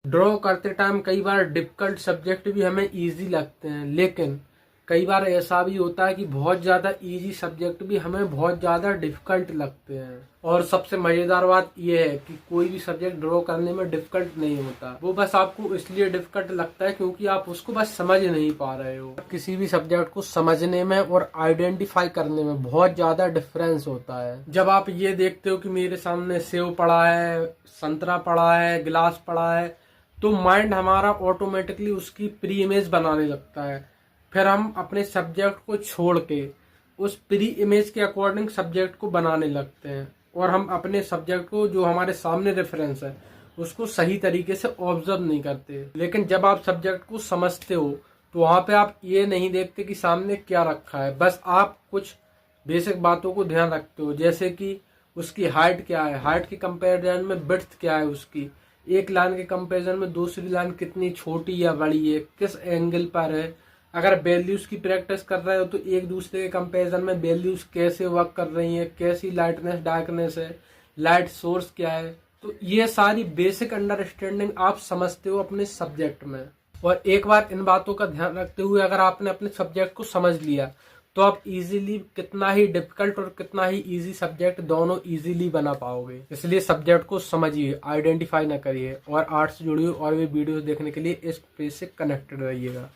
Draw करते time कई बार difficult subject भी हमें इजी लगते हैं, लेकिन कई बार ऐसा भी होता है कि बहुत ज़्यादा इजी सब्जेक्ट भी हमें बहुत ज़्यादा डिफिकल्ट लगते हैं। और सबसे मज़ेदार बात यह है कि कोई भी सब्जेक्ट ड्रॉ करने में डिफिकल्ट नहीं होता, वो बस आपको इसलिए डिफिकल्ट लगता है क्योंकि आप उसको बस समझ नहीं पा रहे हो। किसी भी सब्जेक्ट को समझने में और आइडेंटिफाई करने में बहुत ज़्यादा डिफरेंस होता है। जब आप ये देखते हो कि मेरे सामने सेव पड़ा है, संतरा पड़ा है, गिलास पड़ा है, तो माइंड हमारा ऑटोमेटिकली उसकी प्री इमेज बनाने लगता है। फिर हम अपने सब्जेक्ट को छोड़ के उस प्री इमेज के अकॉर्डिंग सब्जेक्ट को बनाने लगते हैं, और हम अपने सब्जेक्ट को जो हमारे सामने रेफरेंस है उसको सही तरीके से ऑब्जर्व नहीं करते। लेकिन जब आप सब्जेक्ट को समझते हो तो वहां पे आप ये नहीं देखते कि सामने क्या रखा है, बस आप कुछ बेसिक बातों को ध्यान रखते हो, जैसे कि उसकी हाइट क्या है, हाइट के कंपेरिजन में विड्थ क्या है, उसकी एक लाइन के कंपेरिजन में दूसरी लाइन कितनी छोटी या बड़ी है, किस एंगल पर है। अगर वैल्यूज की प्रैक्टिस कर रहे हो तो एक दूसरे के कंपैरिजन में वैल्यूज कैसे वर्क कर रही हैं, कैसी लाइटनेस डार्कनेस है, लाइट सोर्स क्या है, तो ये सारी बेसिक अंडरस्टैंडिंग आप समझते हो अपने सब्जेक्ट में। और एक बार इन बातों का ध्यान रखते हुए अगर आपने अपने सब्जेक्ट को समझ लिया तो आप इजीली कितना ही डिफिकल्ट और कितना ही इजी सब्जेक्ट दोनों इजीली बना पाओगे। इसलिए सब्जेक्ट को समझिए, आइडेंटिफाई ना करिए, और आर्ट्स से जुड़ी हुई और भी वीडियोस देखने के लिए इस पेज से कनेक्टेड रहिएगा।